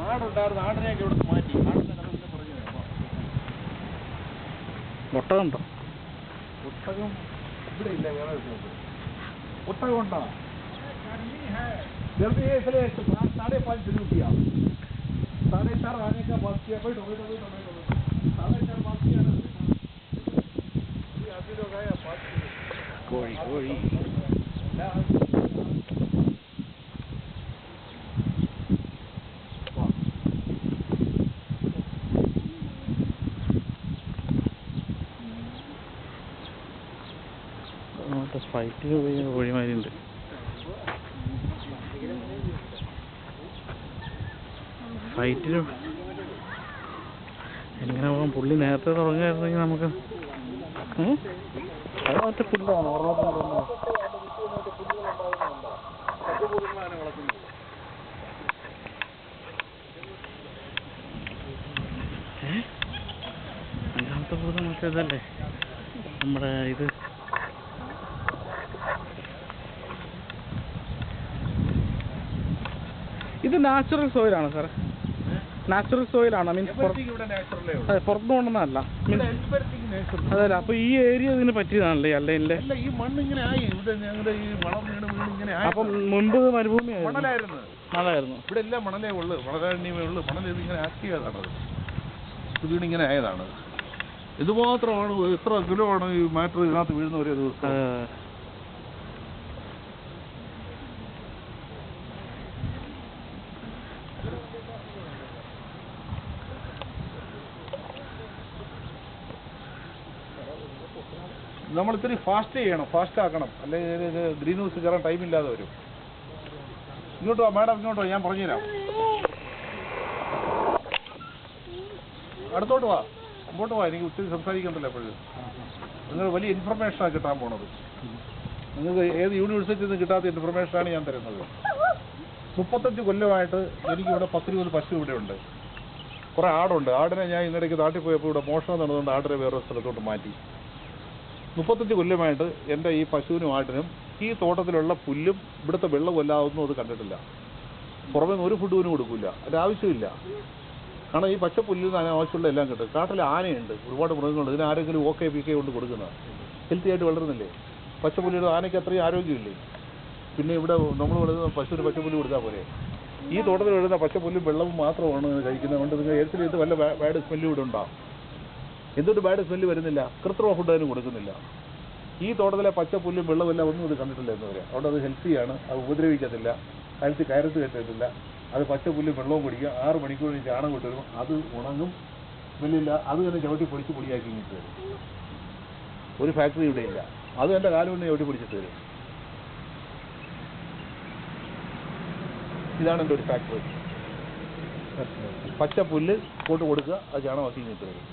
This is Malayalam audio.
ആടുണ്ടായിരുന്നു, ആടിനെയൊക്കെ ഇവിടെ മാറ്റി. ആടിനെ കഥ പറഞ്ഞു. ഒട്ടകം ഉണ്ടോ? ഒട്ടകം ഇവിടെ ഇല്ല, വേറെ ഒട്ടകം ഉണ്ടോ? जल्दी है इसलिए 5.5 शुरू किया, 4.5 आने का बात किया। बैठो बैठो बैठो बैठो, 4.5 बात किया ना। अभी आदमी लोग आए, बात കോഴി കോഴി ഫൈറ്റിന് പോയി കോഴിമാരുണ്ട്. ഫൈറ്റിന് എങ്ങനെ പോകാം? പുള്ളി നേരത്തെ തുടങ്ങുകയായിരുന്നെങ്കിൽ നമുക്ക് അത് മറ്റേ പുല്ലാണ് അഞ്ചാമത്തെ പുല്ല് മറ്റേതല്ലേ നമ്മുടെ ഇത്. ഇത് നാച്ചുറൽ സോയിലാണ് സാറേ, നാച്ചുറൽ സോയിലാണ്. മീൻസ് പുറത്തു കൊണ്ടുവന്നതല്ല. അതല്ല, അപ്പൊ ഈ ഏരിയ ഇതിന് പറ്റിയതാണല്ലേ? അല്ലേ ഈ മണ്ണ് ഇങ്ങനെ ആയി ഇവിടെ, ഞങ്ങളുടെ ഈ വളം വീണ് വീണ് ഇങ്ങനെ ആയി. അപ്പം മുൻപ് മരുഭൂമിയായിരുന്നു, മണലായിരുന്നു. ഇവിടെ എല്ലാം മണലേ ഉള്ളു, വളരാണ്യമേ ഉള്ളു. മണൽ ഇതിങ്ങനെ ആക്കിയതാണത്, ഇത് വീണിങ്ങനെ ആയതാണ്. ഇതുമാത്രമാണ്. എത്ര കിലോ ആണ് ഈ മാറ്റർ ഇതിനകത്ത് വീഴുന്ന ഒരേ ദിവസം? നമ്മൾ ഇത്തിരി ഫാസ്റ്റ് ചെയ്യണം, ഫാസ്റ്റ് ആക്കണം, അല്ലെങ്കിൽ ഇത് ഗ്രീൻ ഹൗസ് കയറാൻ ടൈമില്ലാതെ വരും. ഇങ്ങോട്ട് വാ മാഡം, ഇങ്ങോട്ട് വാ, ഞാൻ പറഞ്ഞുതരാം. അടുത്തോട്ട് വാ, മുമ്പോട്ട് വാ. എനിക്ക് ഒത്തിരി സംസാരിക്കണ്ടല്ലോ എപ്പോഴും. നിങ്ങൾ വലിയ ഇൻഫർമേഷനാണ് കിട്ടാൻ പോണത്. നിങ്ങൾക്ക് ഏത് യൂണിവേഴ്സിറ്റിയിൽ നിന്ന് കിട്ടാത്ത ഇൻഫർമേഷനാണ് ഞാൻ തരുന്നത്. 35 കൊല്ലമായിട്ട് എനിക്കിവിടെ 10-20 പശു ഇവിടെ ഉണ്ട്. കുറേ ആടുണ്ട്. ആടിനെ ഞാൻ ഇന്നിടയ്ക്ക് നാട്ടിൽ പോയപ്പോൾ ഇവിടെ മോഷണം നടന്നുകൊണ്ട് ആടിനെ വേറൊരു സ്ഥലത്തോട്ട് മാറ്റി. 35 കൊല്ലമായിട്ട് എൻ്റെ ഈ പശുവിനും ആടിനും ഈ തോട്ടത്തിലുള്ള പുല്ലും ഇവിടുത്തെ വെള്ളവും എല്ലാതൊന്നും അത് കണ്ടിട്ടില്ല. പുറമേ നിന്ന് ഒരു ഫുഡ് പോലും കൊടുക്കില്ല, അതിൻ്റെ ആവശ്യമില്ല. കാരണം ഈ പച്ച പുല്ലിൽ നിന്ന് ആവശ്യമുള്ള എല്ലാം കിട്ടും. കാട്ടിൽ ആനയുണ്ട്, ഒരുപാട് മൃഗങ്ങളുണ്ട്. ഇതിന് ആരെങ്കിലും ഓക്കെ പി കെ കൊണ്ട് കൊടുക്കുന്നത് ഹെൽത്തി ആയിട്ട് വളരുന്നില്ലേ? പച്ചപ്പുല്ലിയുടെ ആനയ്ക്ക് അത്രയും ആരോഗ്യമില്ലേ? പിന്നെ ഇവിടെ നമ്മൾ വളരുന്ന പശുവിന് പച്ചപ്പുല്ല് കൊടുത്താൽ പോരെ? ഈ തോട്ടത്തിൽ വരുന്ന പച്ചപ്പുല്ലും വെള്ളവും മാത്രമാണ് കഴിക്കുന്നത്. കൊണ്ട് നിങ്ങൾ എയർസിൽ ഇത് വല്ല ബാഡ് സ്മെല്ലും ഇവിടെ ഉണ്ടാവും. എന്തുകൊണ്ട് ബാഡ് സ്മെല്ല് വരുന്നില്ല? കൃത്രിമ ഫുഡ് അതിന് കൊടുക്കുന്നില്ല. ഈ തോട്ടത്തിലെ പച്ചപ്പുല്ലും വെള്ളമെല്ലാം ഒന്നും ഇത് കണ്ടിട്ടില്ല എന്ന് പറയാം. അവിടെ അത് ഹെൽത്തിയാണ്, അത് ഉപദ്രവിക്കത്തില്ല, കഴുത്ത് കയറത്ത് കെട്ടത്തില്ല. അത് പച്ചപ്പുല്ലും വെള്ളവും കുടിക്കുക. 6 മണിക്കൂർ ചാണകം കൊണ്ടു വരും, അത് ഉണങ്ങും, സ്മെല്ലില്ല. അത് തന്നെ ചവിട്ടി പൊടിച്ച് പൊടിയാക്കി ഇങ്ങിട്ട് തരും. ഒരു ഫാക്ടറി ഇവിടെ ഇല്ല. അത് എൻ്റെ കാലം കൊണ്ട് ചവിട്ടി പൊടിച്ചിട്ട് തരും. ഇതാണ് എൻ്റെ ഒരു ഫാക്ടറി. പച്ചപ്പുല്ല് കൊണ്ട് കൊടുക്കുക, അത് ചാണകമാക്കി ഇങ്ങിട്ട് തരും.